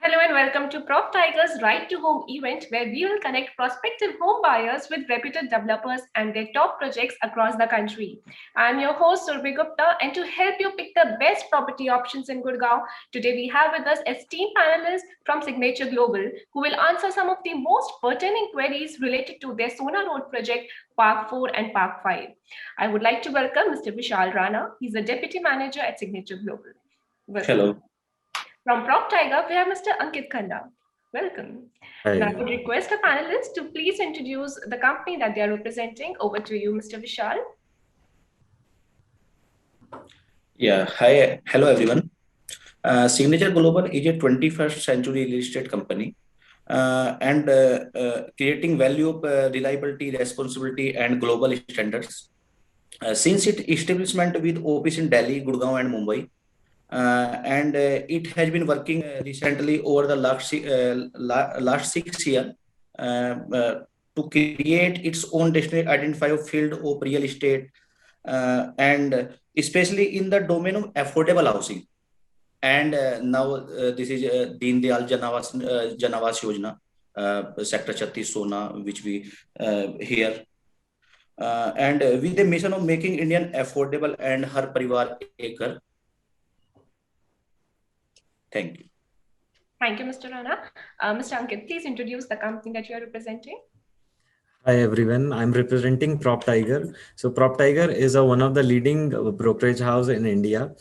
Hello and welcome to Prop Tiger's Right to Home event, where we will connect prospective home buyers with reputed developers and their top projects across the country. I'm your host Surabhi Gupta, and to help you pick the best property options in Gurgaon, today we have with us esteemed panelists from Signature Global who will answer some of the most pertinent queries related to their Sona Road project, Park 4 and Park 5. I would like to welcome Mr. Vishal Rana. He's the Deputy Manager at Signature Global. Welcome. Hello. From Prop Tiger, we have Mr. Ankit Khanna. Welcome. And I Hi. would request the panelists to please introduce the company that they are representing. Over to you, Mr. Vishal. Yeah. Hi. Hello, everyone. Signature Global is a 21st century real estate company and creating value, reliability, responsibility, and global standards. Since its establishment with office in Delhi, Gurgaon, and Mumbai, and it has been working recently over the last 6 years to create its own destiny identified field of real estate, and especially in the domain of affordable housing. And now this is Deen Dayal Janavas Yojana, Sector 36 Sona, which we hear. And with the mission of making Indian affordable and Har Parivar Ekar. Thank you. Thank you, Mr. Rana. Mr. Ankit, please introduce the company that you are representing. Hi everyone. I'm representing Prop Tiger. So Prop Tiger is one of the leading brokerage house in India.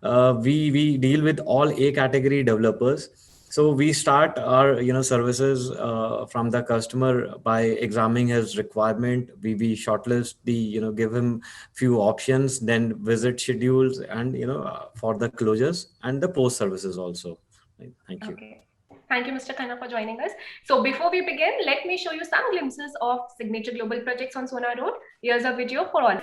We deal with all A category developers. So we start our services from the customer by examining his requirement. We shortlist the give him few options, then visit schedules and for the closures and the post services also. Thank you. Okay. Thank you, Mr. Khanna, for joining us. So before we begin, let me show you some glimpses of Signature Global projects on Sona Road. Here's a video for all.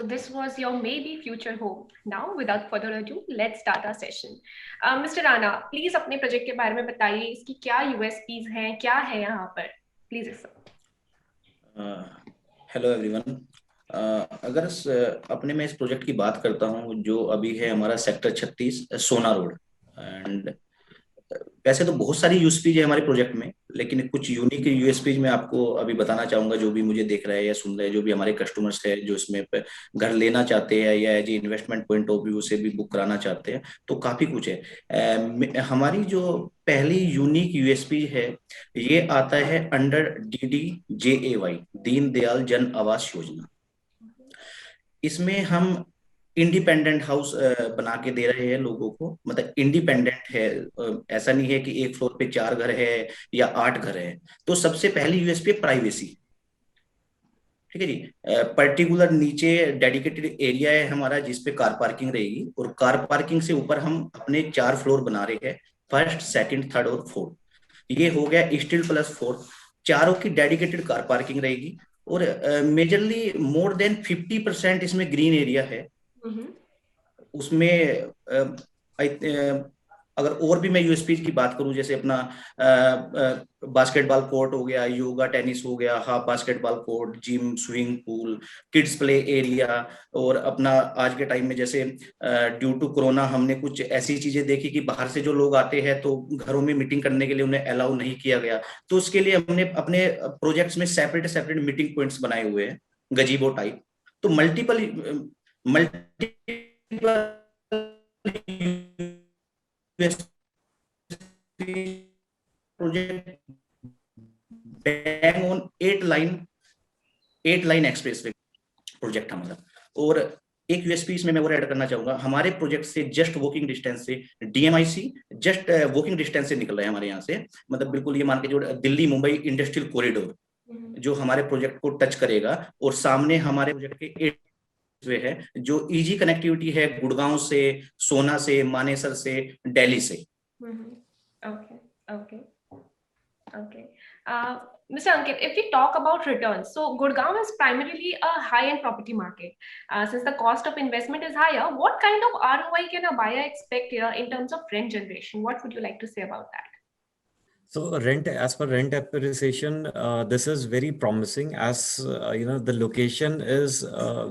this was your maybe future home. Now, without further ado, let's start our session. Mr. Rana, please अपने project के बारे में बताइए, इसकी क्या USPs हैं, क्या है यहाँ पर, प्लीज सर. Hello everyone. अगर अपने मैं इस प्रोजेक्ट की बात करता हूँ जो अभी है हमारा सेक्टर 36 सोना रोड. एंड वैसे तो बहुत सारी यूएसपीज है हमारे प्रोजेक्ट में, लेकिन कुछ यूनिक यूएसपीज मैं आपको अभी बताना चाहूंगा, जो भी मुझे देख रहे हैं या सुन रहे हैं, जो भी हमारे कस्टमर्स है जो इसमें घर लेना चाहते हैं या as investment point of view से भी बुक कराना चाहते हैं, तो काफी कुछ है. हमारी जो पहली यूनिक यूएसपी है ये आता है अंडर DDJAY, दीन दयाल जन आवास योजना. इसमें हम इंडिपेंडेंट हाउस बना के दे रहे हैं लोगों को. मतलब इंडिपेंडेंट है, ऐसा नहीं है कि एक फ्लोर पे 4 घर है या 8 घर है. तो सबसे पहली यूएसपी प्राइवेसी. ठीक है जी. पर्टिकुलर नीचे डेडिकेटेड एरिया है हमारा जिसपे कार पार्किंग रहेगी, और कार पार्किंग से ऊपर हम अपने 4 फ्लोर बना रहे हैं, फर्स्ट, सेकंड, थर्ड और फोर्थ. ये हो गया स्टील प्लस फोर्थ. चारों की डेडिकेटेड कार पार्किंग रहेगी, और मेजरली मोर देन 50% इसमें ग्रीन एरिया है. उसमें अगर और भी मैं यूएसपी की बात करूं, जैसे अपना बास्केटबॉल कोर्ट हो गया, योगा टेनिस हो गया, half basketball court, gym, swimming pool, kids play area. और अपना आज के टाइम में जैसे ड्यू टू कोरोना हमने कुछ ऐसी चीजें देखी कि बाहर से जो लोग आते हैं तो घरों में मीटिंग करने के लिए उन्हें अलाउ नहीं किया गया, तो उसके लिए हमने अपने प्रोजेक्ट्स में सेपरेट सेपरेट मीटिंग पॉइंट्स बनाए हुए हैं, गजीबो टाइप. तो multiple project bang on 8 line expressway project हमारा. और एक यूएसपी इसमें मैं और ऐड करना चाहूंगा, हमारे प्रोजेक्ट से जस्ट वॉकिंग डिस्टेंस से DMIC जस्ट वॉकिंग डिस्टेंस से निकल रहा है हमारे यहाँ से. मतलब बिल्कुल ये मान के जो दिल्ली मुंबई इंडस्ट्रियल कॉरिडोर जो हमारे प्रोजेक्ट को टच करेगा, और सामने हमारे प्रोजेक्ट के वे है जो इजी कनेक्टिविटी है गुड़गांव से, सोना से, मानेसर से, दिल्ली से. Okay. Mr. Ankit, if we talk about returns, so Gurgaon is primarily a high-end property market. Since the cost of investment is higher, what kind of ROI can a buyer expect here in terms of rent generation? What would you like to say about that? So as per rent appreciation, this is very promising, as the location is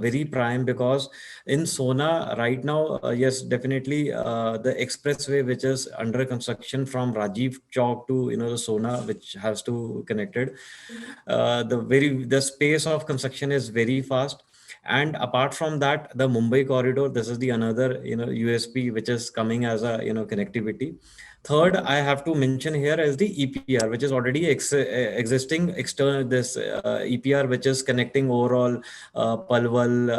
very prime, because in Sona right now, yes, definitely the expressway which is under construction from Rajiv Chowk to the Sona, which has to connected, the space of construction is very fast. And apart from that, the Mumbai corridor, this is the another USP which is coming as a connectivity. Third, I have to mention here is the EPR, which is already existing external, this EPR which is connecting overall Palwal.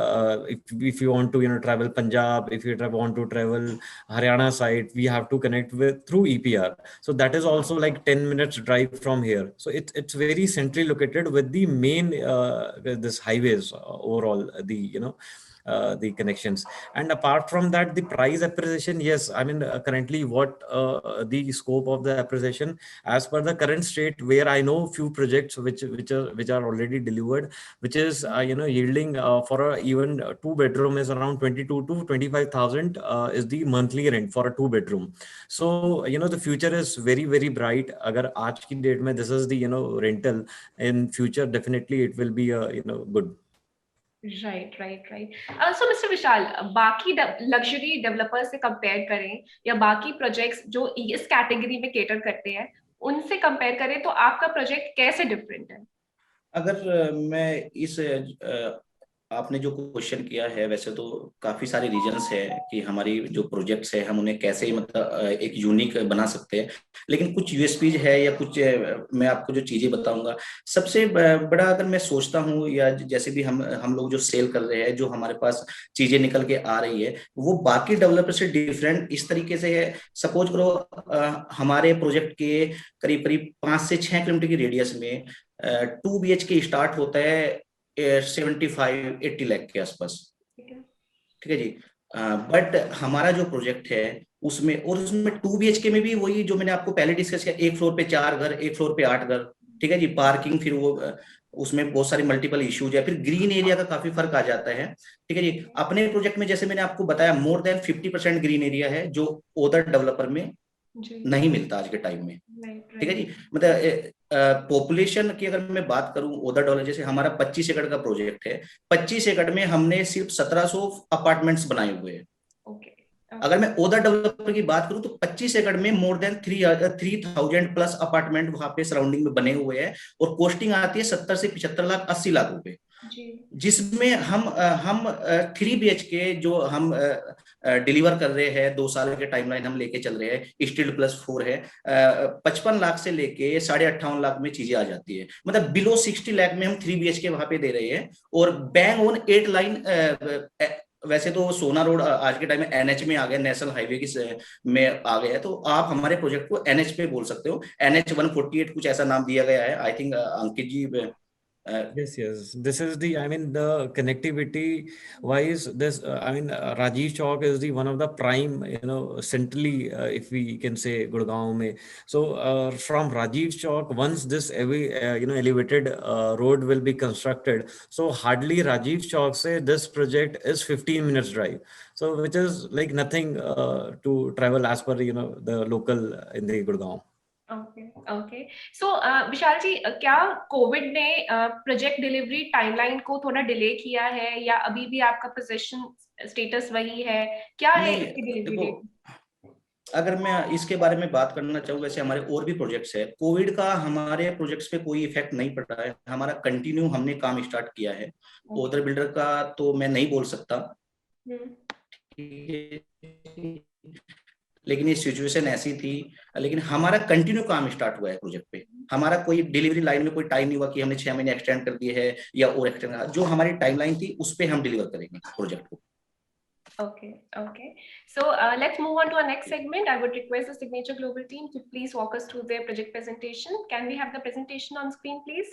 If you want to travel Punjab, if you want to travel Haryana side, we have to connect with through EPR. So that is also like 10 minutes drive from here. So it's very centrally located with the main this highways overall, the connections. And apart from that, the price appreciation, yes, I mean currently what the scope of the appreciation as per the current state, where I know few projects which are already delivered, which is yielding for a even 2-bedroom is around 22 to 25,000 is the monthly rent for a 2-bedroom. So the future is very very bright. Agar aaj ki date mein this is the rental, in future definitely it will be good. Right. So Mr. Vishal, बाकी luxury developers से compare करें या बाकी projects जो इस category में cater करते हैं उनसे कंपेयर करें, तो आपका प्रोजेक्ट कैसे डिफरेंट है? अगर मैं इस आपने जो क्वेश्चन किया है, वैसे तो काफी सारे रीजंस है कि हमारी जो प्रोजेक्ट्स है हम उन्हें कैसे मतलब एक यूनिक बना सकते हैं, लेकिन कुछ यूएसपीज है या कुछ मैं आपको जो चीजें बताऊंगा. सबसे बड़ा अगर मैं सोचता हूँ, या जैसे भी हम लोग जो सेल कर रहे हैं, जो हमारे पास चीजें निकल के आ रही है, वो बाकी डेवलपर से डिफरेंट इस तरीके से है. सपोज करो हमारे प्रोजेक्ट के करीब करीब 5 से 6 किलोमीटर की रेडियस में 2 BHK स्टार्ट होता है 75-80 लाख के आसपास. ठीक है जी. बट हमारा जो प्रोजेक्ट है उसमें 2 BHK में भी वही जो मैंने आपको पहले डिस्कस किया, एक फ्लोर पे 4 घर, एक फ्लोर पे 8 घर, ठीक है जी, पार्किंग, फिर वो उसमें बहुत सारी मल्टीपल इश्यूज है, फिर ग्रीन एरिया का काफी फर्क आ जाता है। ठीक है जी, अपने प्रोजेक्ट में जैसे मैंने आपको बताया मोर देन 50% ग्रीन एरिया है, जो अदर डेवलपर में जी, नहीं मिलता आज के टाइम में। राइट, ठीक है राइट। जी, मतलब पॉपुलेशन की अगर मैं बात करूं ओदा डॉलर, जैसे हमारा 25 एकड़ का प्रोजेक्ट है, 25 एकड़ में हमने सिर्फ 1700 अपार्टमेंट्स बनाए हुए हैं। ओके, अगर मैं ओदा डेवलपर की बात करूं तो 25 एकड़ में मोर देन 3000 प्लस अपार्टमेंट वहां पे सराउंडिंग में बने हुए हैं, और कॉस्टिंग आती है 70 से 75 लाख 80 लाख रुपए, जी, जिसमें हम 3 BHK जो हम डिलीवर कर रहे हैं, 2 साल के टाइमलाइन हम लेके चल रहे हैं, स्टील +4 है, 55 लाख से लेके 58.5 लाख में चीजें आ जाती है, मतलब बिलो 60 लाख में हम 3 BHK वहां पे दे रहे हैं। और बैंग ऑन 8 लाइन, वैसे तो सोना रोड आज के टाइम में NH में आ गया, नेशनल हाईवे की में आ गया है, तो आप हमारे प्रोजेक्ट को NH पे बोल सकते हो, NH 148 कुछ ऐसा नाम दिया गया है, I think Ankit ji. Yes, yes. This is the, I mean, the connectivity wise, this, I mean, Rajiv Chowk is the one of the prime, centrally, if we can say Gurgaon mein. So, from Rajiv Chowk, once this every, elevated road will be constructed, so hardly Rajiv Chowk say this project is 15 minutes drive. So, which is like nothing to travel as per, the local in the Gurgaon. Okay, okay. So Vishal ji, क्या Covid ने project delivery timeline को थोड़ा delay किया है, या अभी भी आपका पोजीशन स्टेटस वही है? क्या है नहीं, इसकी डिलीवरी देखो, डेट? अगर मैं इसके बारे में बात करना चाहूँ, वैसे हमारे और भी प्रोजेक्ट्स है, कोविड का हमारे प्रोजेक्ट्स पे कोई इफेक्ट नहीं पड़ा है, हमारा कंटिन्यू हमने काम स्टार्ट किया है। ओदर बिल्डर का तो मैं नहीं बोल सकता, ठीक है, लेकिन ये सिचुएशन ऐसी थी, लेकिन हमारा कंटिन्यू काम स्टार्ट हुआ है प्रोजेक्ट पे। हमारा कोई डिलीवरी लाइन में कोई टाइम नहीं हुआ कि हमने 6 महीने एक्सटेंड कर दिए है या और एक्सटेंड, जो हमारी टाइमलाइन थी उस पे हम डिलीवर करेंगे प्रोजेक्ट को। Okay, okay. So let's move on to our next segment. I would request the Signature Global team to please walk us through their project presentation. Can we have the presentation on screen, please?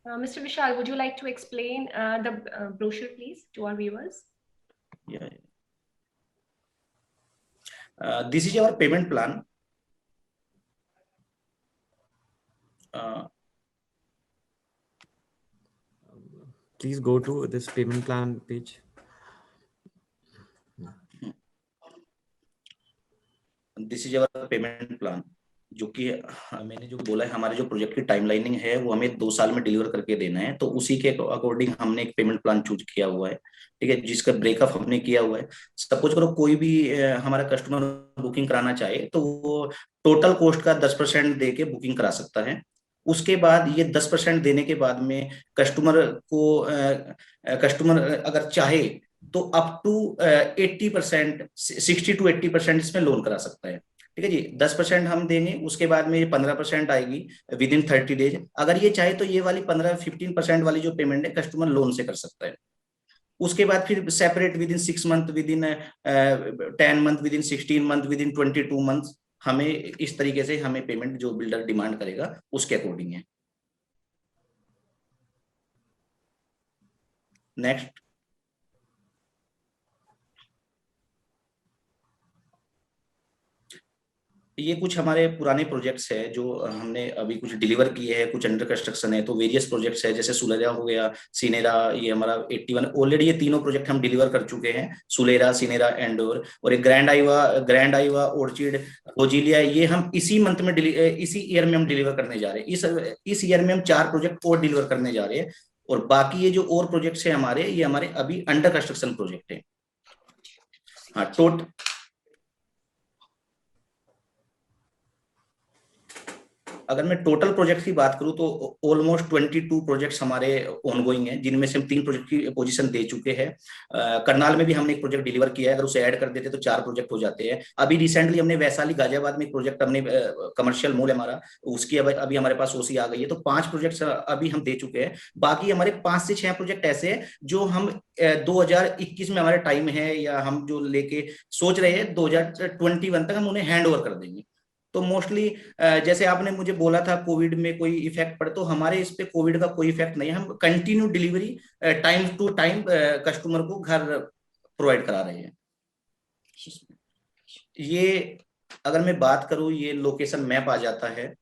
Mr. Vishal, would you like to explain the brochure, please, to our viewers? Yeah. This is our payment plan. Please go to this payment plan page. This is our payment plan, जो कि मैंने जो बोला है, हमारे जो project की टाइमलाइनिंग है वो हमें 2 साल में डिलीवर करके देना है, तो उसी के अकॉर्डिंग हमने एक पेमेंट प्लान चूज किया हुआ है। ठीक है, जिसका ब्रेकअप हमने किया हुआ है। सपोज करो कोई भी हमारा कस्टमर बुकिंग कराना चाहे तो वो टोटल कॉस्ट का 10% दे के बुकिंग करा सकता है। उसके बाद ये 10% देने के बाद में कस्टमर अगर चाहे तो अप टू 80%, 60 to 80% इसमें लोन करा सकता है। ठीक है जी, 10% हम देंगे, उसके बाद में ये 15% आएगी विद इन 30 डेज। अगर ये चाहे तो ये वाली 15-15% वाली जो पेमेंट है कस्टमर लोन से कर सकता है। उसके बाद फिर separate with in 6 month, with in 10 month, with in 16 month, with in 22 month, हमें इस तरीके से हमें पेमेंट जो बिल्डर डिमांड करेगा उसके अकॉर्डिंग है। नेक्स्ट, ये कुछ हमारे पुराने प्रोजेक्ट्स है जो हमने अभी कुछ डिलीवर किए हैं, कुछ अंडर कंस्ट्रक्शन है, तो वेरियस प्रोजेक्ट्स है, जैसे सुलेरा हो गया, सिनेरा, ये हमारा 81 ऑलरेडी ये तीनों प्रोजेक्ट हम डिलीवर कर चुके हैं, सुलेरा, सिनेरा, एंडोर। और एक ग्रैंड आइवा, ऑर्चिड, रोजिलिया, ये हम इसी मंथ में इसी ईयर में हम डिलीवर करने जा रहे हैं। इस ईयर में हम 4 प्रोजेक्ट और डिलीवर करने जा रहे हैं, और बाकी ये जो और प्रोजेक्ट्स है हमारे, ये हमारे अभी अंडर कंस्ट्रक्शन प्रोजेक्ट है। हाँ, अगर मैं टोटल प्रोजेक्ट की बात करूं तो ऑलमोस्ट 22 प्रोजेक्ट्स हमारे ऑनगोइंग हैं, जिनमें से हम 3 प्रोजेक्ट की पोजीशन दे चुके हैं। करनाल में भी हमने एक प्रोजेक्ट डिलीवर किया है, अगर उसे ऐड कर देते तो 4 प्रोजेक्ट हो जाते हैं। अभी रिसेंटली हमने वैशाली गाजियाबाद में एक प्रोजेक्ट, हमने कमर्शियल मॉल हमारा, उसकी अभी हमारे पास ओसी आ गई है, तो 5 प्रोजेक्ट्स अभी हम दे चुके हैं। बाकी हमारे 5 से 6 प्रोजेक्ट ऐसे हैं जो हम 2021 में हमारा टाइम है, या हम जो लेके सोच रहे हैं 2021 तक हम उन्हें हैंड ओवर कर देंगे। तो मोस्टली जैसे आपने मुझे बोला था कोविड में कोई इफेक्ट पड़े, तो हमारे इस पे कोविड का कोई इफेक्ट नहीं है। हम continue delivery time to time customer को घर प्रोवाइड करा रहे हैं। ये अगर मैं बात करूं, ये लोकेशन मैप आ जाता है।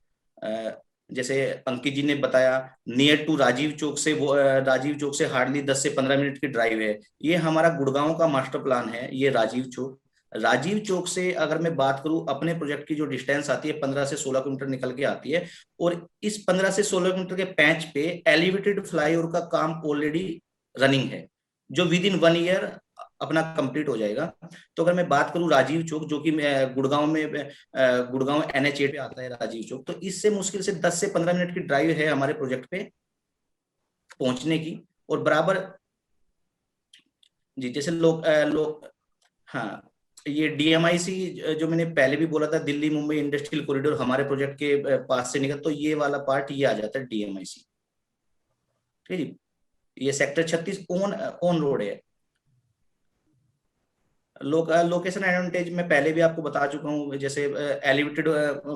जैसे अंकित जी ने बताया, नियर टू राजीव चौक से, वो राजीव चौक से हार्डली 10 से 15 मिनट की ड्राइव है। ये हमारा गुड़गांव का मास्टर प्लान है, ये राजीव चौक। राजीव चौक से अगर मैं बात करूं, अपने प्रोजेक्ट की जो डिस्टेंस आती है 15 से 16 किलोमीटर निकल के आती है। और इस 15 से 16 किलोमीटर के पैच पे एलिवेटेड फ्लाईओवर का काम ऑलरेडी रनिंग है, जो विद इन 1 ईयर अपना कंप्लीट हो जाएगा। तो अगर मैं बात करूं राजीव चौक, जो कि गुड़गांव में, गुड़गांव NH 8 पे आता है राजीव चौक, तो इससे मुश्किल से 10 से 15 मिनट की ड्राइव है हमारे प्रोजेक्ट पे पहुंचने की। और बराबर जी, जैसे लोग हाँ, ये DMIC जो मैंने पहले भी बोला था, दिल्ली मुंबई इंडस्ट्रियल कॉरिडोर, हमारे प्रोजेक्ट के पास से निकल, तो ये वाला पार्ट ये आ जाता है DMIC। ठीक है जी। ये सेक्टर 36 ऑन रोड है। लोकेशन एडवांटेज मैं पहले भी आपको बता चुका हूँ। जैसे एलिवेटेड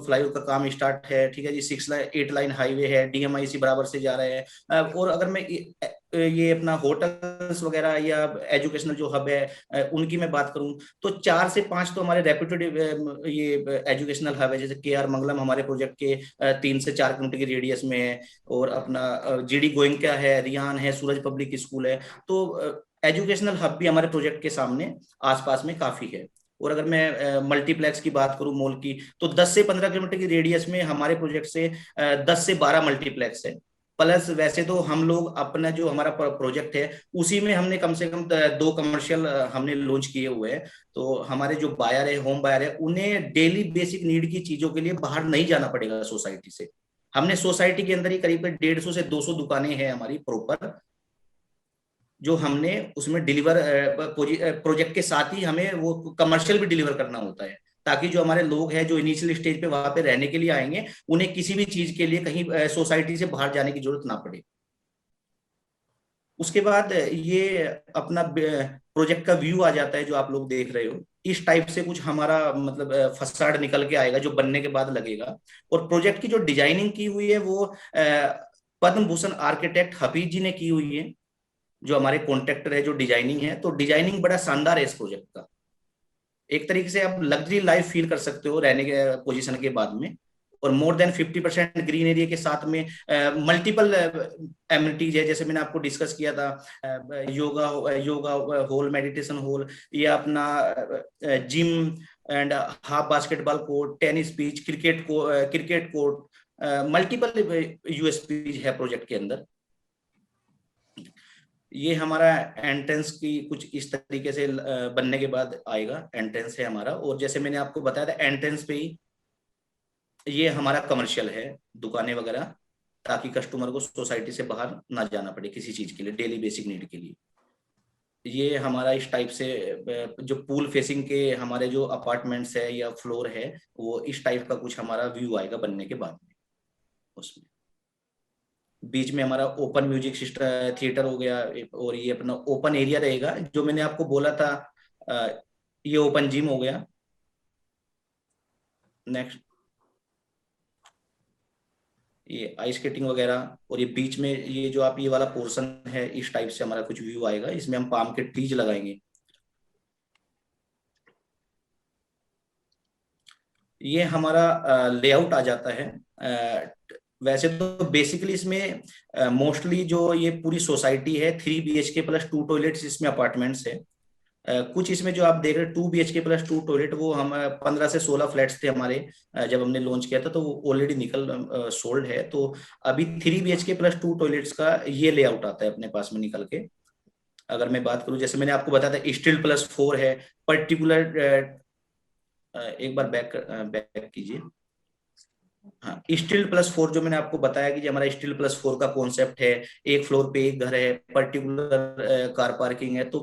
फ्लाईओवर का काम स्टार्ट है, ठीक है जी। 8 लाइन हाईवे है, DMIC बराबर से जा रहे हैं। और अगर मैं ये अपना होटल्स वगैरह या एजुकेशनल जो हब है उनकी मैं बात करूं, तो 4 से 5 तो हमारे रेप्यूटेड ये एजुकेशनल हब है। जैसे KR मंगलम हमारे प्रोजेक्ट के 3 से 4 किलोमीटर की रेडियस में है। और अपना GD गोइंका है, रियान है, सूरज पब्लिक स्कूल है। तो एजुकेशनल हब भी हमारे प्रोजेक्ट के सामने आसपास में काफी है। और अगर मैं मल्टीप्लेक्स की बात करूं मॉल की, तो 10 से 15 किलोमीटर की रेडियस में हमारे प्रोजेक्ट से 10 से 12 मल्टीप्लेक्स है। प्लस वैसे तो हम लोग अपना जो हमारा प्रोजेक्ट है उसी में हमने कम से कम 2 कमर्शियल हमने लॉन्च किए हुए हैं। तो हमारे जो बायर है, होम बायर है, उन्हें डेली बेसिक नीड की चीजों के लिए बाहर नहीं जाना पड़ेगा सोसाइटी से। हमने सोसाइटी के अंदर ही करीब 150 से 200 दुकानें हैं हमारी प्रॉपर, जो हमने उसमें डिलीवर प्रोजेक्ट के साथ ही हमें वो कमर्शियल भी डिलीवर करना होता है, ताकि जो हमारे लोग हैं जो इनिशियल स्टेज पे वहां पे रहने के लिए आएंगे, उन्हें किसी भी चीज के लिए कहीं सोसाइटी से बाहर जाने की जरूरत ना पड़े। उसके बाद ये अपना प्रोजेक्ट का व्यू आ जाता है, जो आप लोग देख रहे हो। इस टाइप से कुछ हमारा मतलब फसाड निकल के आएगा, जो बनने के बाद लगेगा। और प्रोजेक्ट की जो डिजाइनिंग की हुई है वो पद्म भूषण आर्किटेक्ट हफीज जी ने की हुई है, जो हमारे कॉन्ट्रैक्टर है, जो डिजाइनिंग है। तो डिजाइनिंग बड़ा शानदार है इस प्रोजेक्ट का। एक तरीके से आप लग्जरी लाइफ फील कर सकते हो रहने के पोजीशन के बाद में। और मोर देन 50% ग्रीन एरिया के साथ में मल्टीपल एमिनिटीज है। जैसे मैंने आपको डिस्कस किया था, योगा हॉल, मेडिटेशन हॉल, या अपना gym and half basketball court, tennis pitch, cricket court, multiple USPs है प्रोजेक्ट के अंदर। ये हमारा एंट्रेंस की कुछ इस तरीके से बनने के बाद आएगा, एंट्रेंस है हमारा। और जैसे मैंने आपको बताया था, एंट्रेंस पे ही ये हमारा कमर्शियल है, दुकानें वगैरह, ताकि कस्टमर को सोसाइटी से बाहर ना जाना पड़े किसी चीज के लिए, डेली बेसिक नीड के लिए। ये हमारा इस टाइप से जो पूल फेसिंग के हमारे जो अपार्टमेंट्स है या फ्लोर है, वो इस टाइप का कुछ हमारा व्यू आएगा बनने के बाद में। उसमें बीच में हमारा ओपन म्यूजिक सिस्टम थिएटर हो गया, और ये अपना ओपन एरिया रहेगा, जो मैंने आपको बोला था। ये ओपन जिम हो गया। नेक्स्ट ये आइस स्केटिंग वगैरह। और ये बीच में ये जो आप ये वाला पोर्शन है, इस टाइप से हमारा कुछ व्यू आएगा। इसमें हम पाम के ट्रीज लगाएंगे। ये हमारा लेआउट आ जाता है। वैसे तो बेसिकली इसमें मोस्टली जो ये पूरी सोसाइटी है 3 BHK प्लस 2 टॉयलेट्स इसमें अपार्टमेंट्स है। कुछ इसमें जो आप देख रहे हैं 2 BHK प्लस 2 टॉयलेट, वो हम 15 से 16 फ्लैट्स थे हमारे जब हमने लॉन्च किया था, तो वो ऑलरेडी निकल सोल्ड है। तो अभी 3 BHK प्लस 2 टॉयलेट्स का ये लेआउट आता है अपने पास में निकल के। अगर मैं बात करूं, जैसे मैंने आपको बताया था स्टील प्लस 4 है पर्टिकुलर। एक बार बैक कीजिए। हाँ, स्टील प्लस 4 जो मैंने आपको बताया कि जो हमारा स्टील प्लस 4 का कॉन्सेप्ट है, एक फ्लोर पे एक घर है, पर्टिकुलर कार पार्किंग है। तो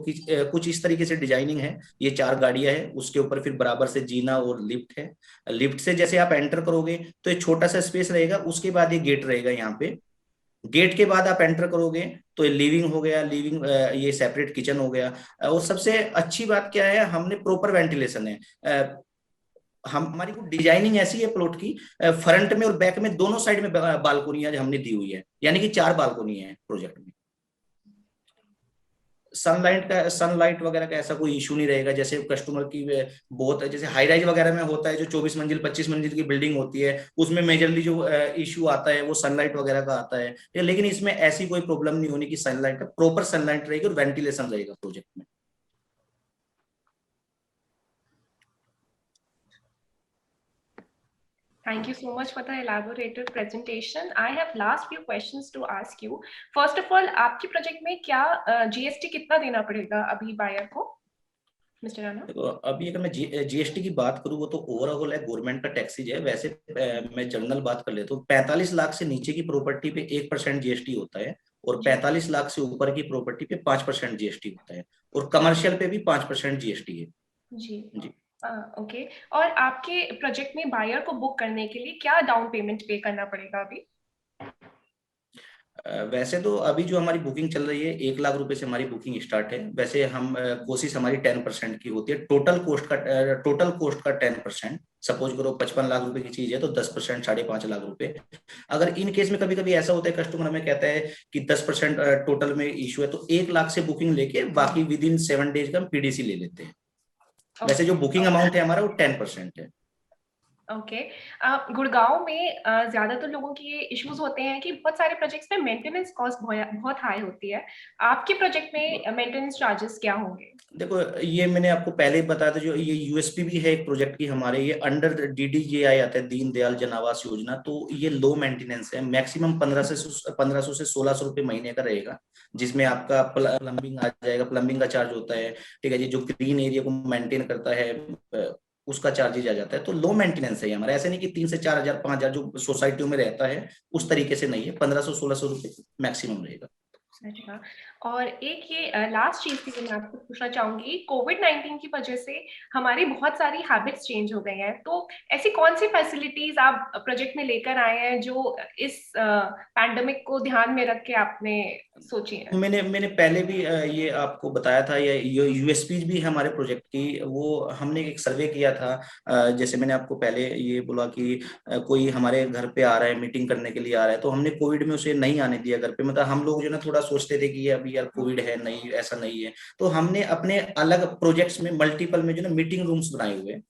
कुछ इस तरीके से डिजाइनिंग है। ये 4 गाड़ियां है, उसके ऊपर फिर बराबर से जीना और लिफ्ट है। लिफ्ट से जैसे आप एंटर करोगे तो एक छोटा सा स्पेस रहेगा, उसके बाद ये गेट रहेगा यहाँ पे। गेट के बाद आप एंटर करोगे तो ये लिविंग हो गया, लिविंग ये सेपरेट किचन हो गया। और सबसे अच्छी बात क्या है, हमने प्रॉपर वेंटिलेशन है। हमारी को डिजाइनिंग ऐसी है प्लॉट की, फ्रंट में और बैक में दोनों साइड में बालकोनियां हमने दी हुई है, यानी कि 4 बालकोनी है प्रोजेक्ट में। सनलाइट वगैरह का ऐसा कोई इशू नहीं रहेगा। जैसे कस्टमर की बहुत, जैसे हाई राइज वगैरह में होता है, जो 24 मंजिल 25 मंजिल की बिल्डिंग होती है, उसमें मेजरली जो इशू आता है वो सनलाइट वगैरह का आता है। लेकिन इसमें ऐसी कोई प्रॉब्लम नहीं होनी कि सनलाइट का, प्रॉपर सनलाइट रहेगी और वेंटिलेशन रहेगा प्रोजेक्ट में। Thank you so much for the elaborated presentation. I have last few questions to ask you. First of all, आपके प्रोजेक्ट में क्या GST कितना देना पड़ेगा अभी बायर को, मिस्टर राणा? देखो, अभी अगर मैं जीएसटी की बात करूँ, वो तो ओवरऑल है, गवर्नमेंट का टैक्सेज है। वैसे मैं जनरल बात कर लेता हूँ, 45 लाख से नीचे की प्रॉपर्टी पे 1% जीएसटी होता है, और 45 लाख से ऊपर की प्रॉपर्टी पे 5% जीएसटी होता है, और कमर्शियल पे भी 5% जीएसटी है। जी जी। ओके। और आपके प्रोजेक्ट में बायर को बुक करने के लिए क्या डाउन पेमेंट पे करना पड़ेगा अभी? वैसे तो अभी जो हमारी बुकिंग चल रही है, 1 लाख रुपए से हमारी बुकिंग स्टार्ट है। वैसे हम कोशिश हमारी 10% की होती है, टोटल कॉस्ट का 10%। सपोज करो 55 लाख रुपए की चीज है तो 10% 5.5 लाख रुपए। अगर इन केस में कभी कभी ऐसा होता है, कस्टमर हमें कहता है कि 10% टोटल में इशू है, तो 1 लाख से बुकिंग लेके बाकी विद इन 7 डेज का हम पीडीसी ले लेते हैं। वैसे जो बुकिंग अमाउंट है हमारा वो 10% है। ओके। गुड़गांव में ज्यादातर लोगों की ये इश्यूज होते हैं कि बहुत सारे प्रोजेक्ट्स में मेंटेनेंस कॉस्ट बहुत हाई होती है। आपके प्रोजेक्ट में मेंटेनेंस चार्जेस क्या होंगे? देखो, ये मैंने आपको पहले ही बताया था, जो ये यूएसपी भी है एक प्रोजेक्ट की हमारे, ये अंडर डीडीजीआई आता है, दीन दयाल जन आवास योजना। तो ये लो मेंटेनेंस है, मैक्सिमम 1500 से 1600 रुपए महीने का रहेगा, जिसमें आपका प्लम्बिंग आ जाएगा, प्लम्बिंग का चार्ज होता है, ठीक है जी, जो ग्रीन एरिया को मेंटेन करता है उसका चार्जेज आ जाता है। तो लो मेंटेनेंस है हमारा, ऐसे नहीं कि 3 से 4 हजार 5 हजार जो सोसाइटियों में रहता है उस तरीके से नहीं है, 1500-1600 रुपए मैक्सिमम रहेगा। अच्छा। और एक ये लास्ट चीज की मैं आपको पूछना चाहूंगी, कोविड-19 की वजह से हमारी बहुत सारी हैबिट्स चेंज हो गई हैं, तो ऐसी कौन सी फैसिलिटीज आप प्रोजेक्ट में लेकर आए हैं जो इस पैंडेमिक को ध्यान में रख के आपने सोची है? मैंने पहले भी ये आपको बताया था, ये यूएसपी भी है हमारे प्रोजेक्ट की। वो हमने एक सर्वे किया था, जैसे मैंने आपको पहले ये बोला कि कोई हमारे घर पे आ रहा है, मीटिंग करने के लिए आ रहा है, तो हमने कोविड में उसे नहीं आने दिया घर पे। मतलब हम लोग जो ना थोड़ा सोचते थे कि अभी यार कोविड है, नहीं ऐसा नहीं है, तो हमने अपने अलग प्रोजेक्ट्स में मल्टीपल में जो ना मीटिंग रूम्स बनाए हुए हैं,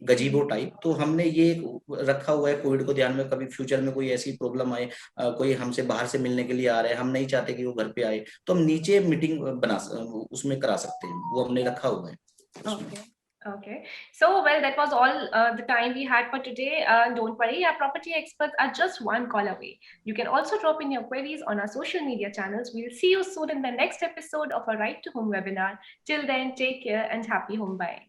गजीबो टाइप। तो हमने ये रखा हुआ है कोविड को ध्यान में, कभी फ्यूचर में कोई ऐसी प्रॉब्लम आए, कोई हमसे बाहर से मिलने के लिए आ रहे हैं, हम नहीं चाहते कि वो घर पे आए, तो हम नीचे मीटिंग उसमें करा सकते हैं, वो हमने रखा हुआ है उसमें। Okay. Okay. So, well, that was all the time we had for today. Don't worry, our property experts are just one call away. You can also drop in your queries on our social media channels. We'll see you soon in the next episode of our Right to Home webinar. Till then, take care and happy home buying.